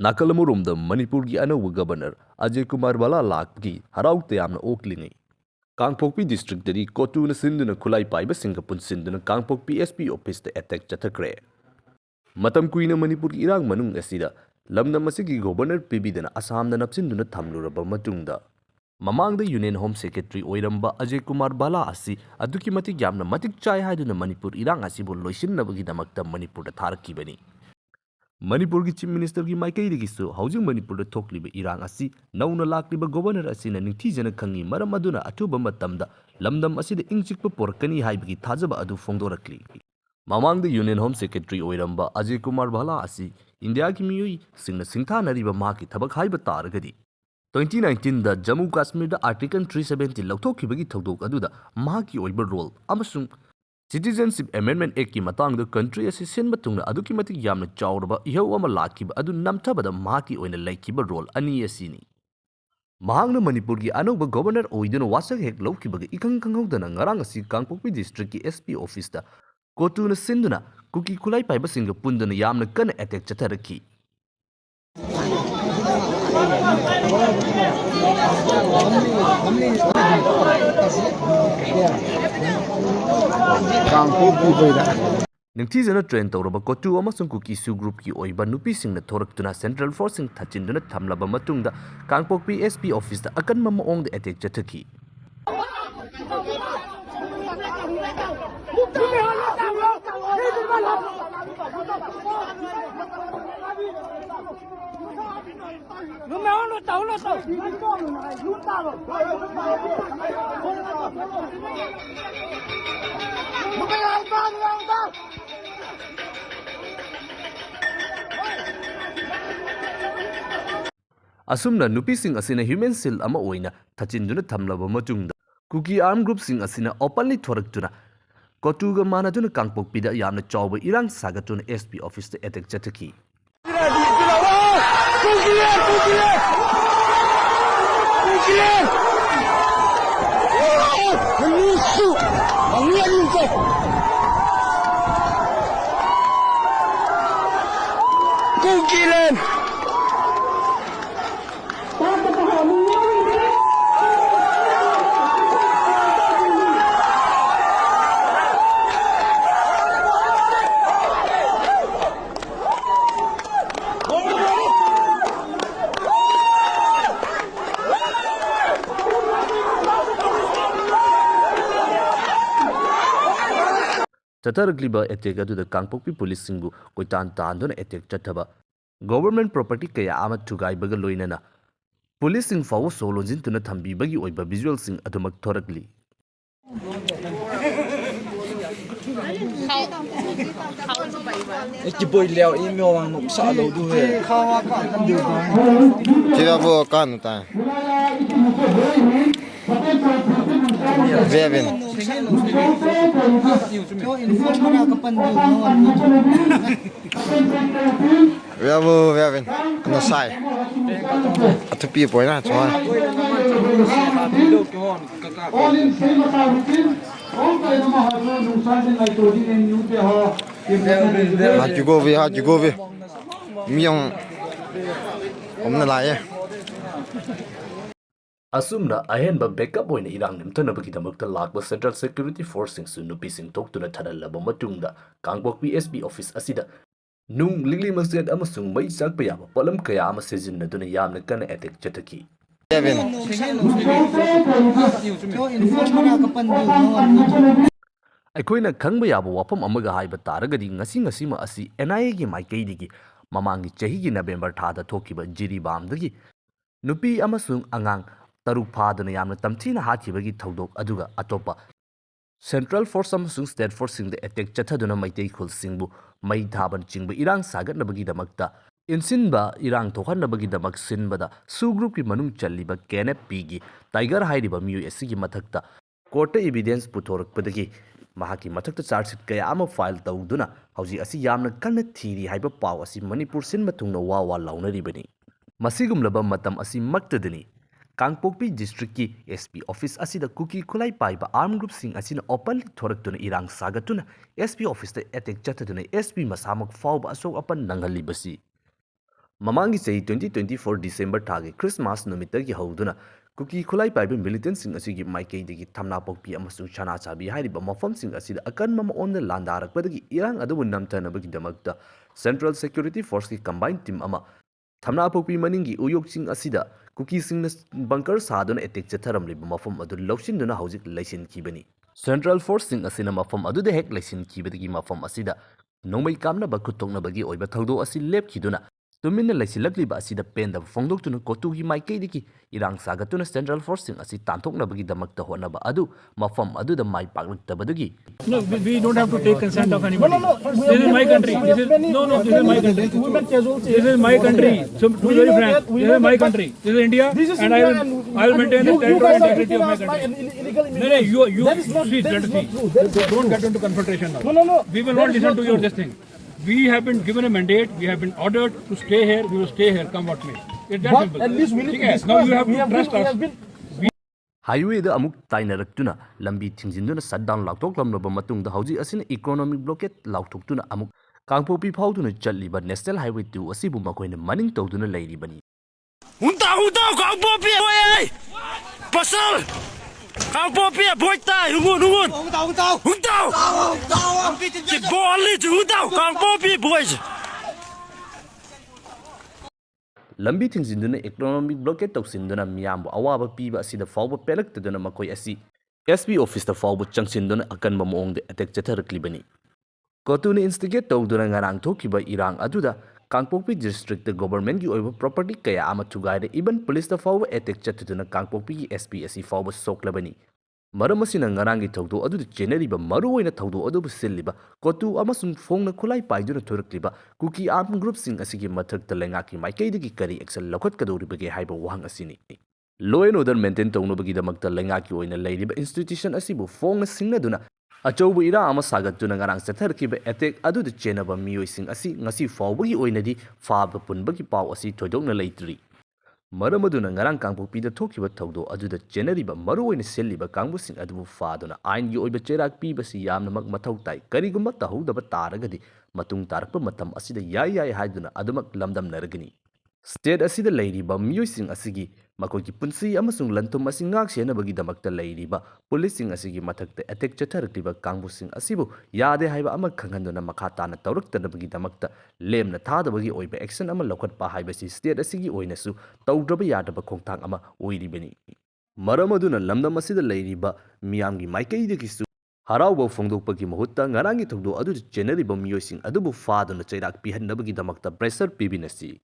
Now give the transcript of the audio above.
Nakalamurum the Manipuri Anawa Governor Ajay Kumar Bala Lakle Harau Tayamna Oakling. Kangpokpi district dari Kotu na Sinduna Kulai Paiba Singapore Sinduna Kangpokpi SP office the attack Chatakre. Matam Queen Manipuri Irang Manung Asida, Lamna Masiki Governor Pibidana Assam the Napsinduna Tamluraba Matunda. Mamang the Union Home Secretary Oiramba Ajay Kumar Bala Asi, Adukimati Yamna Matik Chai Haduna Manipur Irang Asibo Loishin Nabagida Manipur the Tarakibani. Manipur Chief Minister ki Maikai Rigisu, Housing Manipur the Tokliba Irang Asi, Nauna Lakliba Governor Asin and Tizana Kangi, Maramaduna, Atuba Matamda, Lamdam Asi the Inchik Porkani Haibiki Tazaba Adu Fondorakli. Mamang the Union Home Secretary Oiramba Ajay Kumar Bala Asi, India Kimi, Sing the Singtana River Market, Tabak Haiba Taragadi. 2019 the Jammu Kashmir the Article 370 Lautoki Bagi Todok Aduda, Maki Oiber role, Amasung. Citizenship Amendment Act ki matang the country as sin batungna adukimati yamna chawraba ihau ama lakiba adu namthabada mahaki oina laikiba role ani asini mahangna Manipur ki anoba governor oiduna wasak hek laukibaga ikang kanghaudana ngarang asi Kangpokpi district ki SP office da kotuna sinduna kuki kulai paiba singa pundana yamna kana attack chatharaki Ningtizana train tawraba kotu amasung kuki su group ki oiba nupi singna thoraktuna central forcing thachinduna thamlaba matungda Kangpokpi SP office da akan mama ong the attack chathaki Asumna nupi sing asina human cell ama oina thachinduna thamlaba matungda kuki arm group sing asina openly thoraktuna kotuga manaduna Kangpokpi da yamna chawba irang sagatuna SP office the attack chathaki Tataragliba attack adu the Kangpokpi police singu koitan tanduna attack chathaba government property kaya ama thugai baga loinana police sing fawo solonjin tuna thambi bagi oiba visual sing adumak thorakli Ki boy leo email wang sa lo du he Tira bo kan ta Vevin Vevin no sai atu pi poi na chwa Hajugovi Myong Omna lai Asumna ahenba backup oina irang nimtanabagi damakta lakba Central Security Forcing su nupi sing toktuna thanalaba matungda Kangpokpi SP office asida nung lingli masjid amasung mai sakpa yaba palam kaya ama sijinnaduna yamna kana attack chathaki Vevin Aikoina khangba yaba wapam amaga haiba taragadi ngasi ma asi NIA gi maikaidigi mamangi chahi gi November thada thokiba jiribamdagi nupi amasung angang taruk phadana yamna tamthina hathibagi thodok aduga atopa Central Force amasung State Force sing the attack chathaduna maitai khul singbu mai thaban chingba irang sagatnabagi damakta insinba irang thokhanabagi damak sinbada su group ki manung challiba KNP gi Tiger hairiba miyu asigi mathakta court evidence puthorakpadagi mahaki mathakta charge sheet kaya ama file tawduna hauji asi yamna kanna thiri haiba paw asi Manipur sin mathungna wa launaribani masigumlaba matam asi maktadani Kangpokpi district ki SP office asida kuki khulai paiba armed group sing asina openly thoraktuna irang sagatuna SP office ta attack chataduna SP masamak fawba asok apan nangalibasi Mamangi sahi 2024 December thagi Christmas numitagi hauduna kuki khulai paiba militant sing asigi maikei digi thamna pokpi amasung chana chabi hairiba mafam sing asida akan mama on the landarakpadagi irang adabu namtanabagi damakta Central Security Force ki combined team ama Thamna pokpi maningi uyok sing asida kuki sing bunker saduna attack chatharamliba mafam adu lawsinduna haujik laisin kibani Central Force sing asina mafam adu de hek laisin kibadagi mafam asida nongmai kamna ba khutokna bagi oiba thagdo asi lep khiduna tuminna laisilakliba asida penda fongdoktuna kotugi maikei diki irang sagatuna Central Force sing asi tanthokna bagi damakta honaba adu mafam adu da mai paklaktabadagi No, we don't have to take consent of anybody. This is my country. This is this is my country. This is my country. So to be very frank, this is my country. This is India, and I will maintain the territorial integrity of my country. No, you see, let us see. Don't get into confrontation now. No. We will not listen to your this thing. We have been given a mandate. We have been ordered to stay here. We will stay here, come what may. It's that simple. At least we need to discuss. Now you have to trust us. Highway da amuk tainarakuna lambi thingzinduna shutdown lautoklamlaba matungda hauji asina economic blockade lautoktuna amuk Kangpokpi phauduna chatliba National Highway 2 asibu makoina maning tawduna lairibani Untau Kangpokpi boy pasal Kangpokpi boy tai hungun untau boleh untau Kangpokpi boy Lambi thingzinduna economic blockade tawsinduna miyambu awaba piba asida fawba pelaktaduna makoi asi SP office ta fawbu changsinduna akanba moongde attack chatharaklibani Kotuna instigate tawduna ngarang thokiba irang aduda Kangpokpi district the government gi oiba property kaya ama thugaide even police ta fawba attack chataduna Kangpokpi gi SP asi fawba soklabani Maramasina ngarangi thawdo aduda cheneriba maruoina thawdo adubu silliba kotu amasung phongna khulai paiduna thorakliba kuki armed group sing asigi mathakta lengaki maikeidagi kari action lokhat kadoribage haiba wahang asini Law and order maintain tawnabagi damakta lengaki oina leiriba institution asibu phongna singnaduna achoubu ira ama sagatuna ngarang chatharkiba attack aduda chenaba miyoising asi ngasi fawbagi oinadi faba punbagi paw asi thoidokna leitri Maramaduna ngarang Kangpokpi da thokiba thawdo aduda cheneriba maruoina selliba kangbusing adubu faaduna aingi oiba cherak pibasi yamnamak mathau tai kariguma tahoudaba taragadi matung tarakpa matam asida yai haiduna adumak lamdam naragani State asida leiriba miyoising asigi makogi punsi amasung lantum asing ngak senabagi damakta leiriba policing asigi mathakta attack chatharakliba kangbusing asibu yade haiba ama khanganduna makha tana tawraktanabagi damakta lemna thadabagi oiba action ama lokhatpa haibasi state asigi oinasu tawdraba yadaba khongthang ama oiribani maramaduna lamdam asida leiriba miyamgi maikeidagisu Harauba fongdokpagi mahutta ngarangi thawdo adu cheneriba miyoising adubu faaduna chairak pihannabagi damakta pressure pibinasi